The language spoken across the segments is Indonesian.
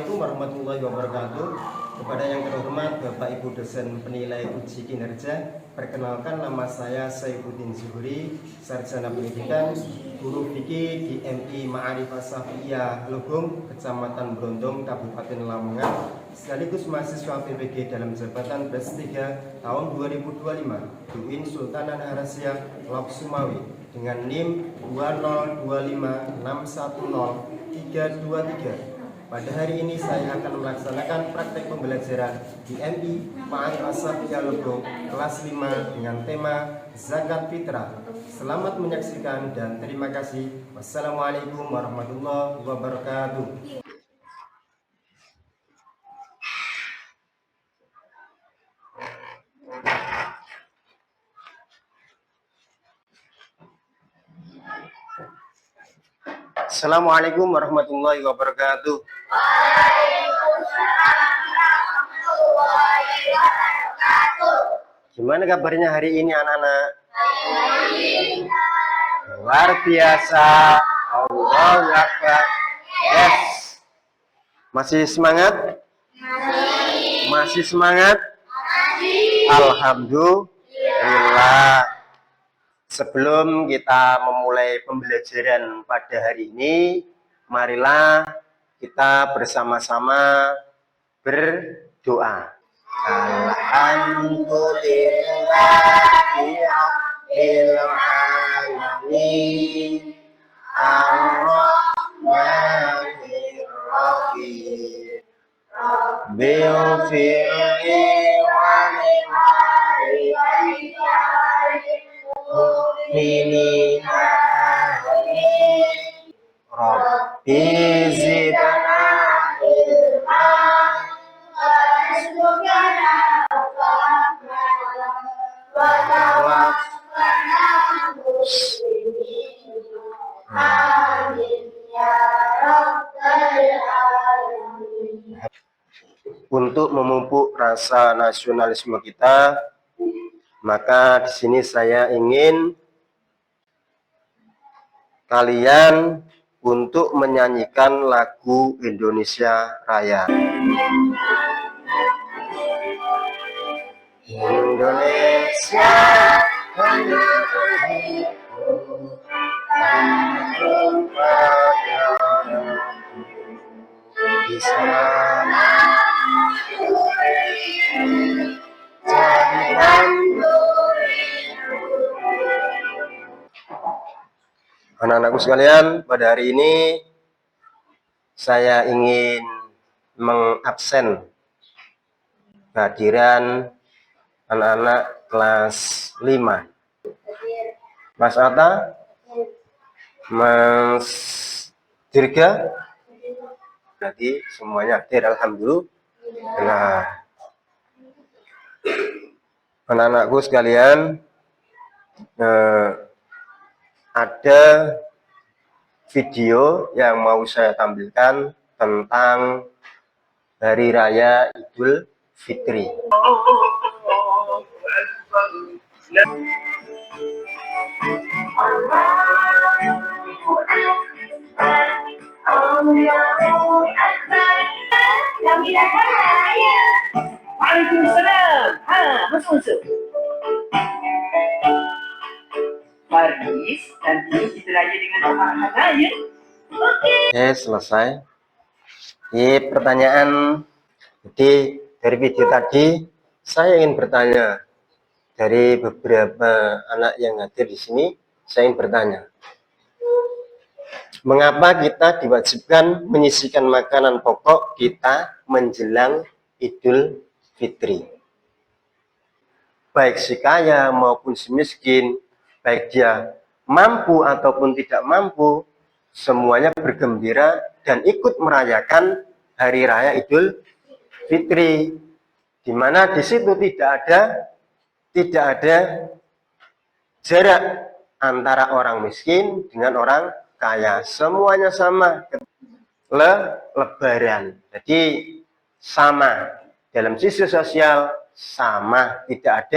Assalamualaikum warahmatullahi wabarakatuh. Kepada yang terhormat Bapak Ibu dosen penilai uji kinerja, perkenalkan nama saya Saifuddin Zuhri, sarjana pendidikan, guru fikih di MI Ma'arifah Syafiyah Lugung, Kecamatan Brondong, Kabupaten Lamongan, sekaligus mahasiswa PPG dalam jabatan +3 tahun 2025 UIN Sultanan Harasyah Lok Sumawi dengan NIM 2025610 323. Pada hari ini saya akan melaksanakan praktek pembelajaran di MI Ma'arifah Syafiyah Lugung kelas 5 dengan tema Zakat Fitrah. Selamat menyaksikan dan terima kasih. Wassalamualaikum warahmatullahi wabarakatuh. Assalamualaikum warahmatullahi wabarakatuh. Gimana kabarnya hari ini anak-anak? Luar biasa. Allahu Akbar. Yes. Masih semangat? Masih semangat? Alhamdulillah. Sebelum kita memulai pembelajaran pada hari ini, marilah kita bersama-sama berdoa. Alhamdulillahirabbil alamin, ar-rahmanir rahim, bil fi'li wal ini Rabbi zidna Untuk memupuk rasa nasionalisme kita, maka di sini saya ingin kalian untuk menyanyikan lagu Indonesia Raya. Indonesia Anak-anakku sekalian, pada hari ini saya ingin mengabsen kehadiran anak-anak kelas 5. Mas Atta, Mas Dirga, jadi semuanya hadir, alhamdulillah. Anak-anakku sekalian, ada video yang mau saya tampilkan tentang Hari Raya Idul Fitri. Waalaikumsalam. Masuk. Faris, nanti kita lagi dengan Ahana ya. Oke, selesai. Ini pertanyaan. Jadi dari video tadi saya ingin bertanya, dari beberapa anak yang hadir di sini, saya ingin bertanya, mengapa kita diwajibkan menyisihkan makanan pokok kita menjelang Idul Fitri? Baik si kaya maupun si miskin, baik dia mampu ataupun tidak mampu, semuanya bergembira dan ikut merayakan Hari Raya Idul Fitri, di mana di situ tidak ada jarak antara orang miskin dengan orang kaya, semuanya sama. Lebaran, jadi sama dalam sisi sosial, sama, tidak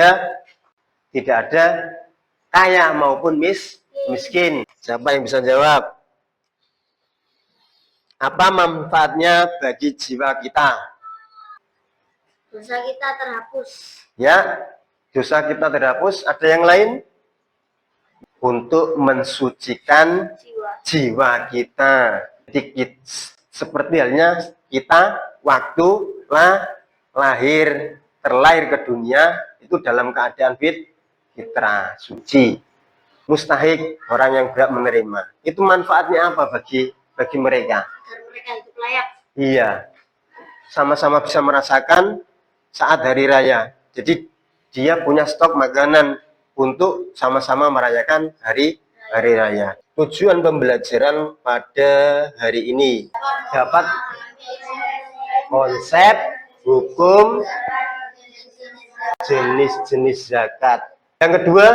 ada kaya maupun miskin. Siapa yang bisa jawab? Apa manfaatnya bagi jiwa kita? Dosa kita terhapus. Ya, dosa kita terhapus. Ada yang lain? Untuk mensucikan jiwa kita. Jadi, seperti halnya kita waktu terlahir ke dunia itu dalam keadaan fitrah, suci, mustahik, orang yang berhak menerima. Itu manfaatnya apa bagi mereka? Agar mereka hidup layak. Iya, sama-sama bisa merasakan saat hari raya. Jadi dia punya stok makanan untuk sama-sama merayakan hari raya. Tujuan pembelajaran pada hari ini dapat konsep, hukum, jenis-jenis zakat. Yang kedua,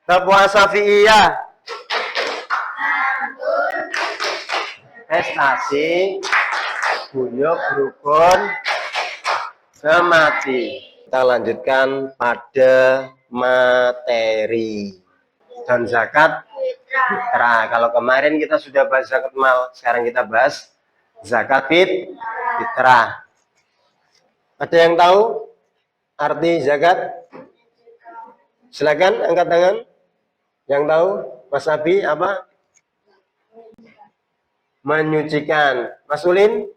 berpuasa fi'iyah, prestasi, guyub, rukun, semati. Kita lanjutkan pada materi dan zakat fitrah. Kalau kemarin kita sudah bahas zakat mal, sekarang kita bahas zakat fitrah. Ada yang tahu arti zakat? Silakan angkat tangan. Yang tahu, Mas Abi apa? Menyucikan. Mas Ulin?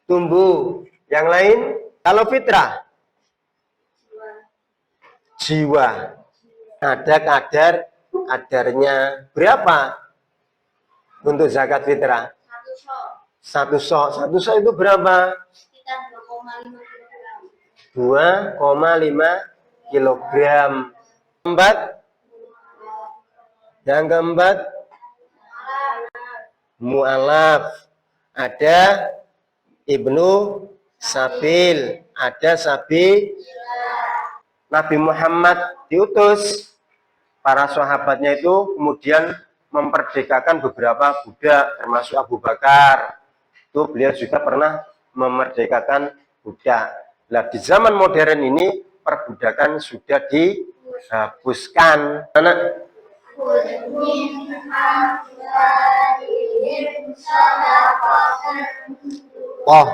Tumbuh. Yang lain? Kalau fitrah? Jiwa. Ada kadarnya berapa untuk zakat fitrah? Satu sok itu berapa? Sekitar 2,5 kg. 2,5 kilogram. Yang keempat, mu'alaf. Ada Ibnu Sabil, ada Sabi. Nabi Muhammad diutus, para sahabatnya itu kemudian memerdekakan beberapa budak, termasuk Abu Bakar. Itu beliau juga pernah memerdekakan budak. Nah, di zaman modern ini perbudakan sudah dihapuskan. Anak. Oh.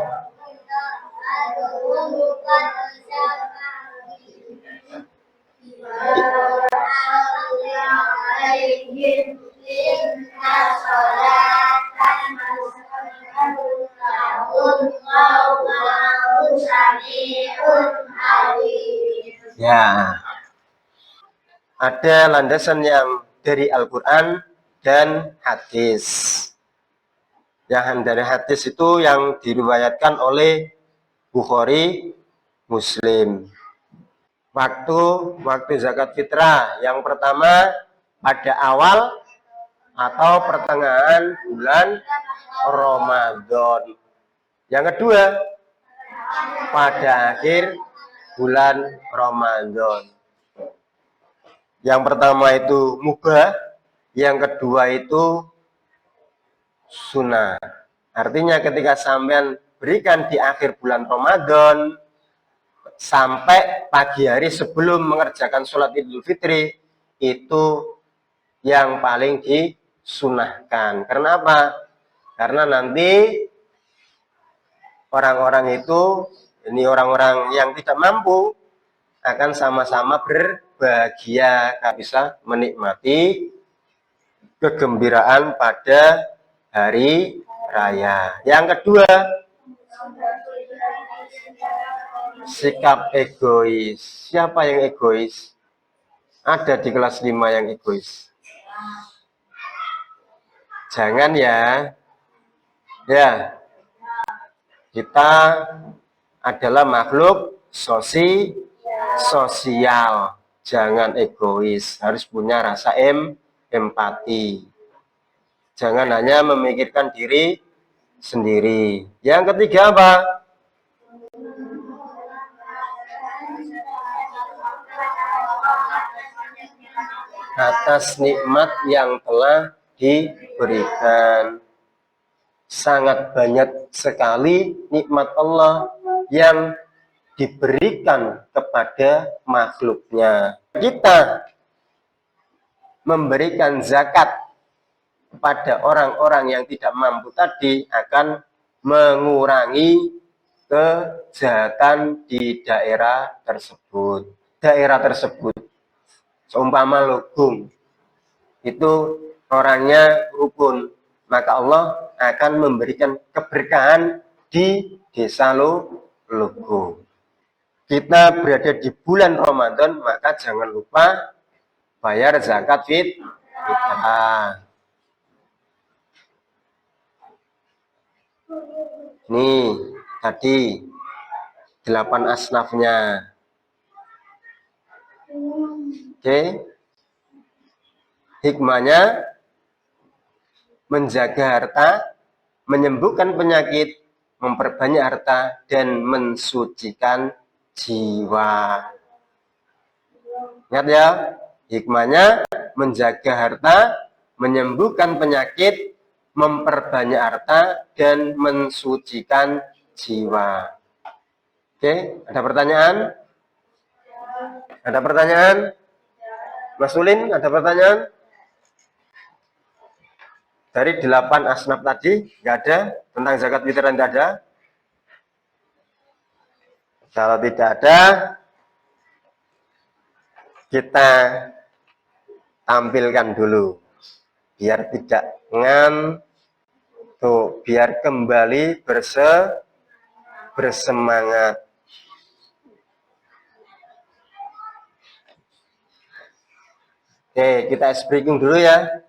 Ya, ada landasan yang dari Al-Quran dan hadis. Yang dari hadis itu yang diriwayatkan oleh Bukhari, Muslim. Waktu zakat fitrah yang pertama pada awal atau pertengahan bulan Ramadan. Yang kedua pada akhir bulan Ramadan. Yang pertama itu mubah, yang kedua itu sunnah. Artinya ketika sampean berikan di akhir bulan Ramadan sampai pagi hari sebelum mengerjakan sholat Idul Fitri, itu yang paling disunahkan. Karena apa? Karena nanti orang-orang itu, ini orang-orang yang tidak mampu, akan sama-sama berbahagia, bisa menikmati kegembiraan pada hari raya. Yang kedua, sikap egois. Siapa yang egois? Ada di kelas 5 yang egois. Jangan ya. Ya. Kita adalah makhluk sosial. Jangan egois. Harus punya rasa empati. Jangan hanya memikirkan diri sendiri. Yang ketiga apa? Atas nikmat yang telah diberikan. Sangat banyak sekali nikmat Allah yang diberikan kepada makhluknya. Kita memberikan zakat kepada orang-orang yang tidak mampu tadi akan mengurangi kejahatan di daerah tersebut. Seumpama Lugung itu orangnya rukun, maka Allah akan memberikan keberkahan di desa Lugung. Kita berada di bulan Ramadan, maka jangan lupa bayar zakat fitrah. Nih, tadi 8 asnafnya. Oke. Hikmahnya menjaga harta, menyembuhkan penyakit, memperbanyak harta, dan mensucikan jiwa. Ingat ya, hikmahnya menjaga harta, menyembuhkan penyakit, memperbanyak harta, dan mensucikan jiwa. Oke, ada pertanyaan? Ada pertanyaan? Mas Ulin, ada pertanyaan? Dari 8 asnaf tadi, nggak ada? Tentang zakat fitrah tidak ada? Kalau tidak ada, kita tampilkan dulu. Biar tidak ngantuk, biar kembali bersemangat. Oke, kita ice breaking dulu ya.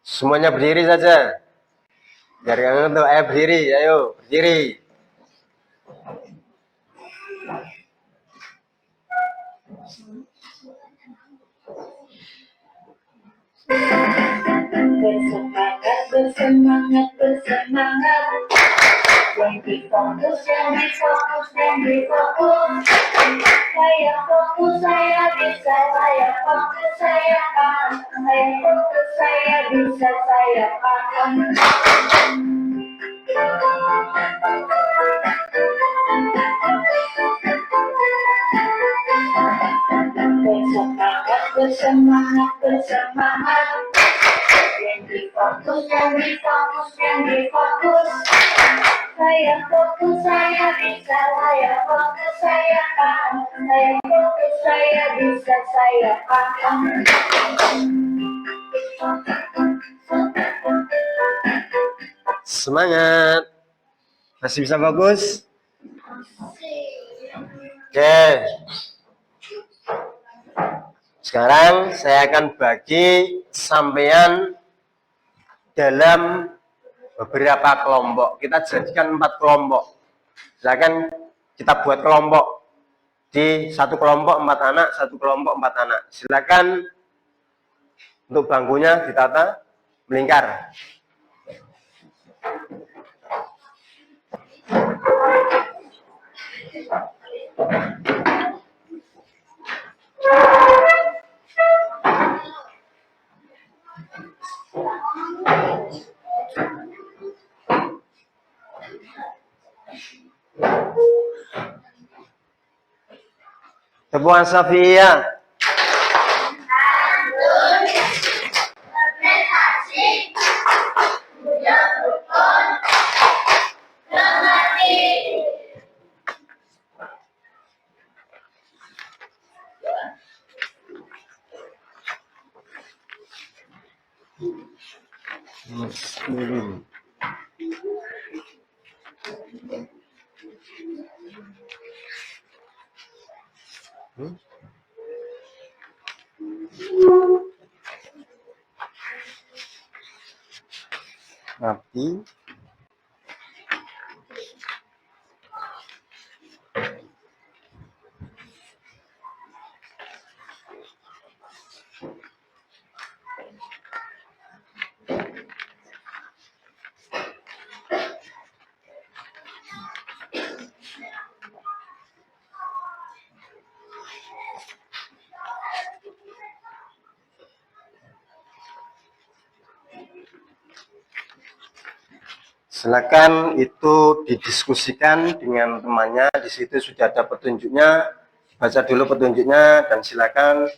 Semuanya berdiri saja. Biar kalian ngantuk, ayo berdiri, ayo berdiri. Bersemangat, bersemangat. Yang difokus, yang difokus, yang difokus. Saya fokus, saya bisa, saya fokus, saya paham. Saya fokus, saya bisa, saya paham. Bersemangat, bersemangat, bersemangat. Yang difokus, yang difokus, yang difokus. Saya fokus, saya bisa, saya fokus, saya paham. Saya fokus, saya bisa, saya paham. Semangat. Masih bisa fokus? Oke. Sekarang saya akan bagi sampean dalam beberapa kelompok. Kita jadikan 4 kelompok. Silakan kita buat kelompok. Di satu kelompok 4 anak, satu kelompok 4 anak. Silakan untuk bangkunya ditata melingkar. Tepuan Safia. Nabi silakan itu didiskusikan dengan temannya. Di situ sudah ada petunjuknya. Baca dulu petunjuknya dan silakan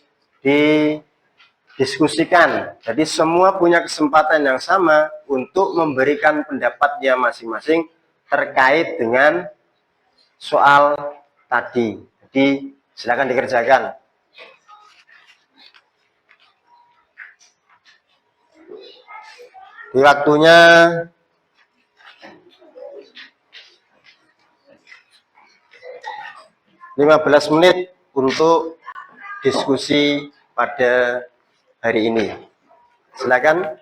diskusikan. Jadi semua punya kesempatan yang sama untuk memberikan pendapatnya masing-masing terkait dengan soal tadi. Jadi silakan dikerjakan. Di waktunya 15 menit untuk diskusi pada hari ini. Silakan.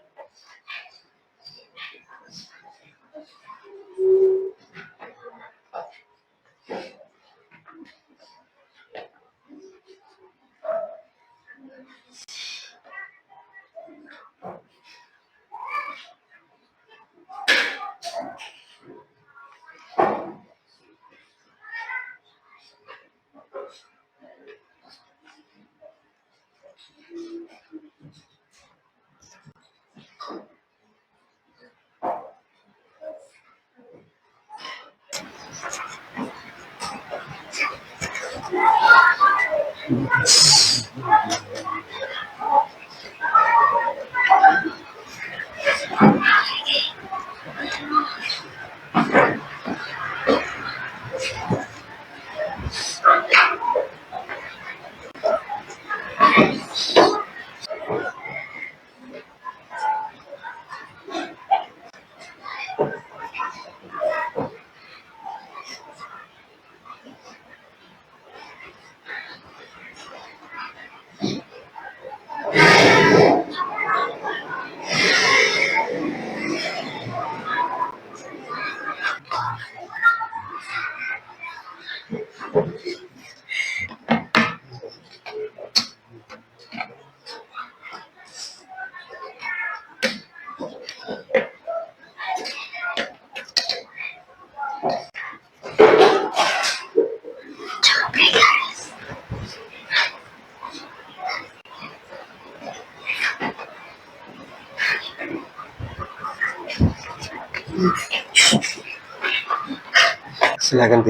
Silakan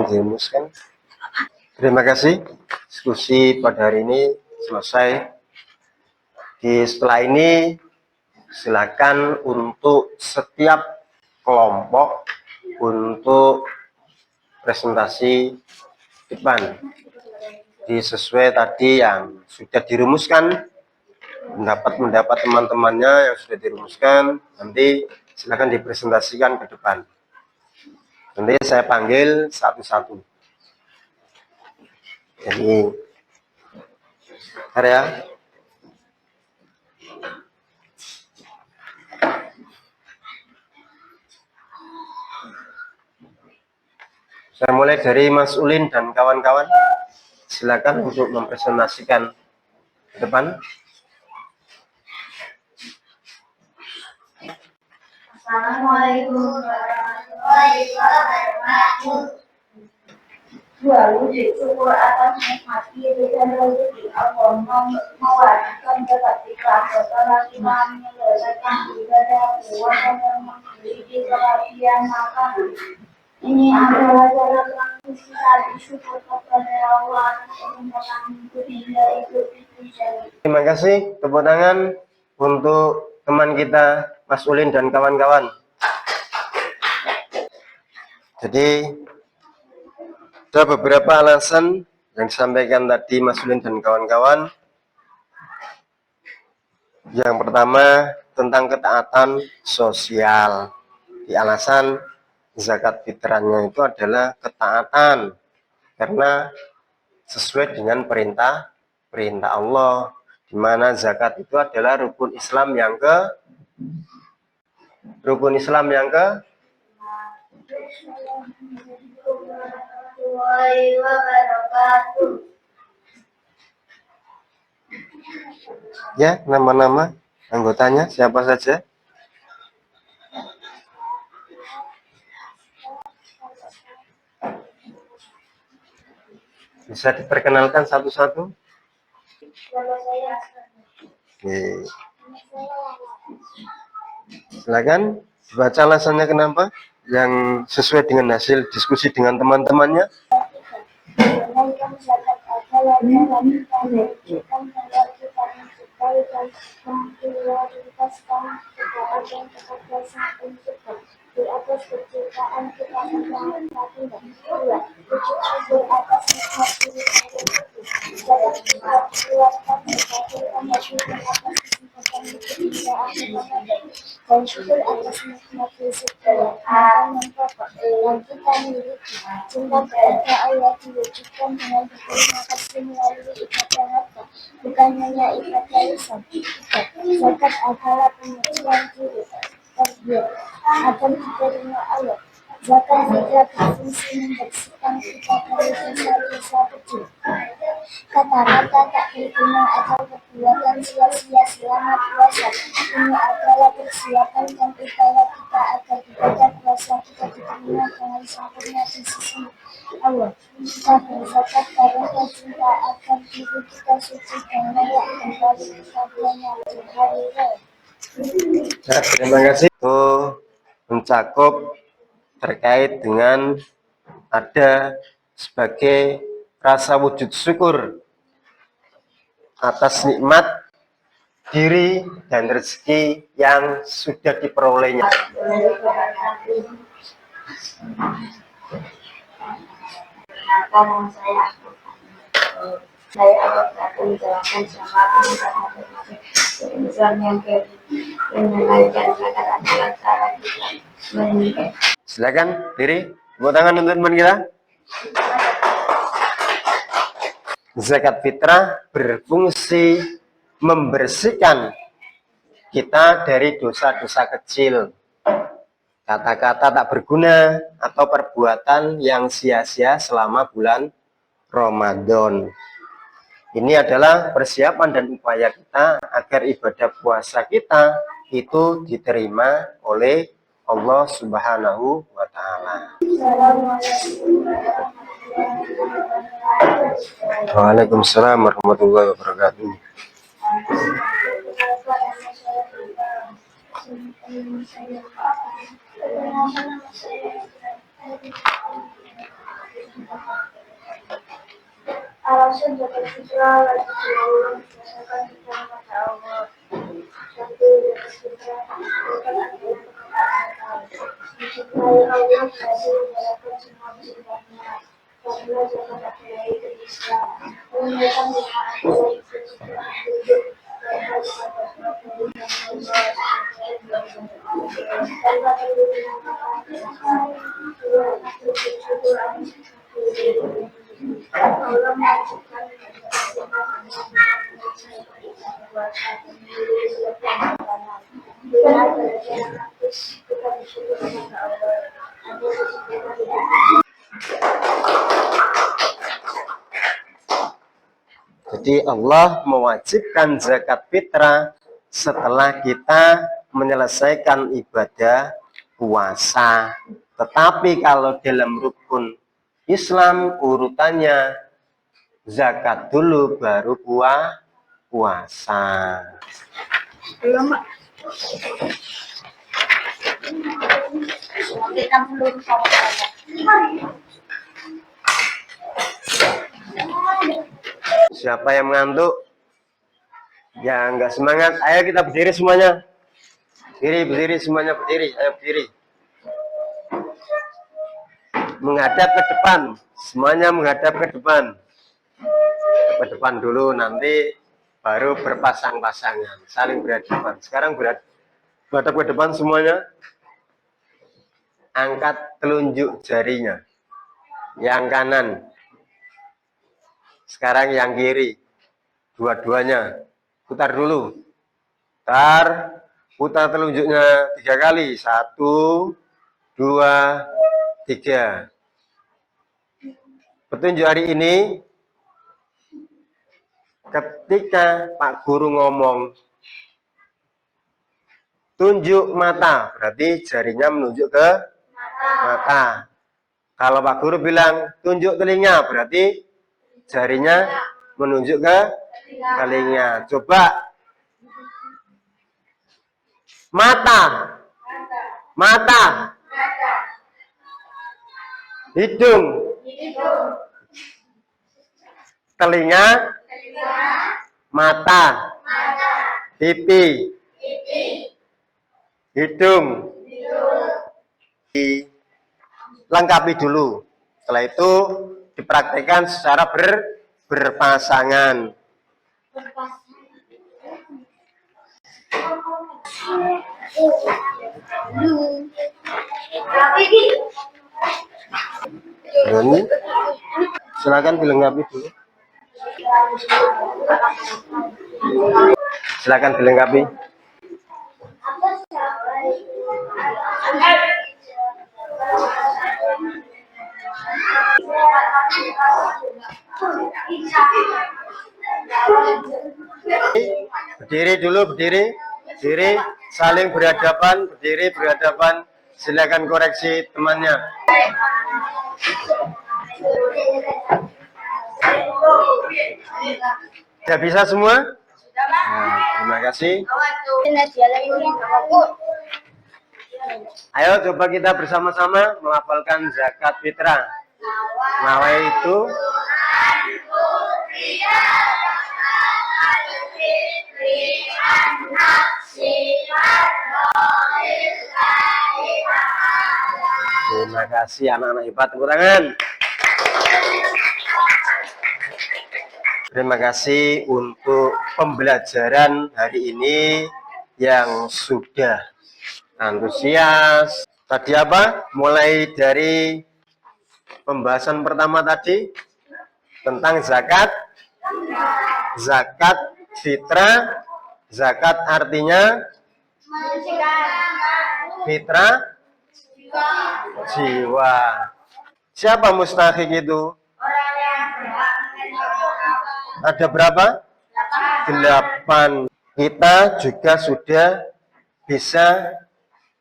dirumuskan. Terima kasih. Diskusi pada hari ini selesai. Setelah ini silakan untuk setiap kelompok untuk presentasi depan. Sesuai tadi yang sudah dirumuskan, pendapat teman-temannya yang sudah dirumuskan, nanti silakan dipresentasikan ke depan. Nanti saya panggil satu-satu. Jadi, area. Saya mulai dari Mas Ulin dan kawan-kawan. Silakan untuk mempresentasikan ke depan. Assalamualaikum warahmatullahi wabarakatuh. Lalu syukur atas nikmati dan rezeki Allah mewarisikan tetapi setelah kita menyelesaikan ibadah puasa dan memiliki perhatian makanan. Ini adalah cara transisi tadi syukur kepada Allah atas kenikmatan hidup hingga Idul Fitri. Terima kasih, tepuk tangan untuk teman kita Mas Ulin dan kawan-kawan. Jadi ada beberapa alasan yang disampaikan tadi Mas Ulin dan kawan-kawan. Yang pertama tentang ketaatan sosial. Di alasan zakat fitrahnya itu adalah ketaatan karena sesuai dengan perintah Allah, di mana zakat itu adalah rukun Islam yang ke ya, nama-nama anggotanya siapa saja? Bisa diperkenalkan satu-satu? Oke. Silakan baca alasannya kenapa yang sesuai dengan hasil diskusi dengan teman-temannya. kaitan memprioritaskan ketaatan kepada Sang Pencipta di atas penciptaan kita yang satunya. Dua, sujud syukur atas nikmat diri sendiri. Zakat dikeluarkan sebagai pembagian atas kesempatan hidup yang akan dan syukur atas nikmat fisik dan yang pokok yang kita miliki. Cinta kepada Allah diwujudkan dengan berterima kasih melalui ibadah harta, bukan hanya ibadah lisan. Zakat adalah penyucian diri, tarbiyah agar diterima Allah. Zakat juga berfungsi membersihkan kita dari dosa-dosa kecil. Kata-kata tak berguna atau perbuatan sia-sia selama puasa. Ini adalah persiapan dan upaya kita agar ibadah puasa kita diterima dengan sempurna di sisi Allah. Kita berzakat karena cinta agar diri kita suci dan layak kembali kepadanya di hari raya. Terima kasih. Itu mencakup terkait dengan ada sebagai rasa wujud syukur atas nikmat diri dan rezeki yang sudah diperolehnya. Saya akan menjalankan jamaah Islam yang menunaikan zakat adalah cara kita meningkat. Silakan diri, tepuk tangan untuk teman kita. Zakat fitrah berfungsi membersihkan kita dari dosa-dosa kecil, kata-kata tak berguna atau perbuatan yang sia-sia selama bulan Ramadan. Ini adalah persiapan dan upaya kita agar ibadah puasa kita itu diterima oleh Allah Subhanahu wa Ta'ala. Waalaikumsalam warahmatullahi wabarakatuh. Alasan zakat fitrah wajib diulang berdasarkan hikmah kepada Allah. Satu, zakat fitrah merupakan aturan kepercayaan Allah. Mencintai Allah berarti menjalankan semua perintahnya. Kedua, zakat adalah hidup Islam. Menunaikan lima adalah hidup setelah hidup dan harus pada dari yang Allah. Tanpa perlu dinamakan dua, sujud syukur atas nikmat Allah mengajarkan Jadi Allah mewajibkan zakat fitrah setelah kita menyelesaikan ibadah puasa. Tetapi kalau dalam rukun Islam urutannya zakat dulu baru puasa. belum kita belum sama-sama. Siapa yang mengantuk? Ya enggak semangat. Ayo kita berdiri semuanya. Berdiri semuanya berdiri. Ayo berdiri. Menghadap ke depan, semuanya menghadap ke depan. Ke depan dulu, nanti baru berpasang-pasangan, saling berhadapan. Sekarang menghadap ke depan semuanya. Angkat telunjuk jarinya. Yang kanan. Sekarang yang kiri. Dua-duanya. Putar dulu. Putar telunjuknya 3 kali. 1, 2, 3. Petunjuk hari ini, ketika Pak Guru ngomong tunjuk mata, berarti jarinya menunjuk ke mata. Kalau Pak Guru bilang tunjuk telinga, berarti jarinya menunjuk ke telinga. Coba mata, hidung, telinga, mata. pipi, hidung. Dilengkapi dulu. Setelah itu dipraktikkan secara berpasangan. Ini silakan dilengkapi dulu. Silakan dilengkapi. Berdiri dulu, berdiri, saling berhadapan, berdiri berhadapan. Silakan koreksi temannya. Sudah bisa semua? Nah, terima kasih. Ayo coba kita bersama-sama melafalkan zakat fitrah. Nawa itu terima kasih anak-anak hebat, tepuk tangan. Terima kasih untuk pembelajaran hari ini yang sudah antusias. Tadi apa? Mulai dari pembahasan pertama tadi tentang zakat fitrah. Zakat artinya fitrah jiwa. Siapa mustahik itu? Ada berapa? 8. Kita juga sudah bisa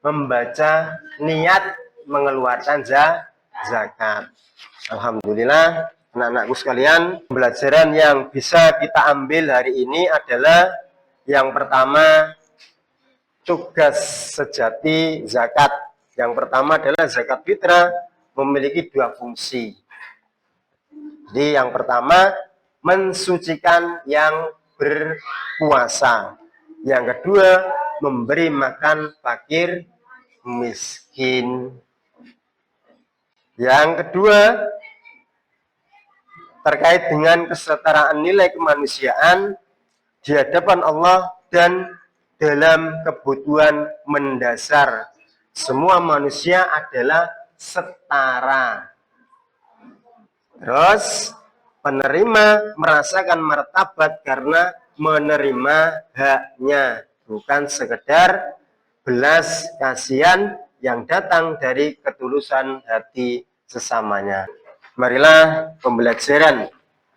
membaca niat mengeluarkan zakat. Alhamdulillah, anak-anakku sekalian, pembelajaran yang bisa kita ambil hari ini adalah yang pertama, tugas sejati zakat. Yang pertama adalah zakat fitrah memiliki 2 fungsi. Jadi yang pertama, mensucikan yang berpuasa. Yang kedua, memberi makan fakir miskin. Yang kedua, terkait dengan kesetaraan nilai kemanusiaan di hadapan Allah dan dalam kebutuhan mendasar. Semua manusia adalah setara. Terus penerima merasakan martabat karena menerima haknya, bukan sekedar belas kasihan yang datang dari ketulusan hati sesamanya. Marilah pembelajaran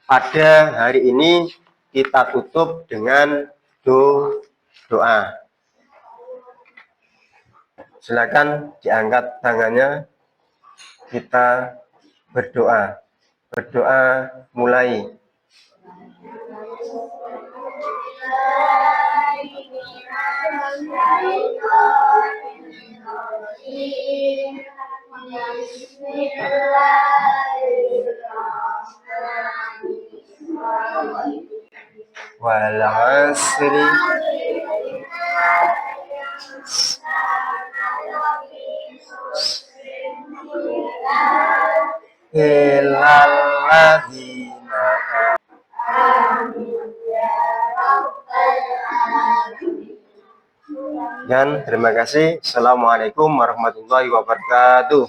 pada hari ini kita tutup dengan doa. Silakan diangkat tangannya, kita berdoa. Berdoa mulai. Wal asri illalladzina dan terima kasih. Assalamualaikum warahmatullahi wabarakatuh.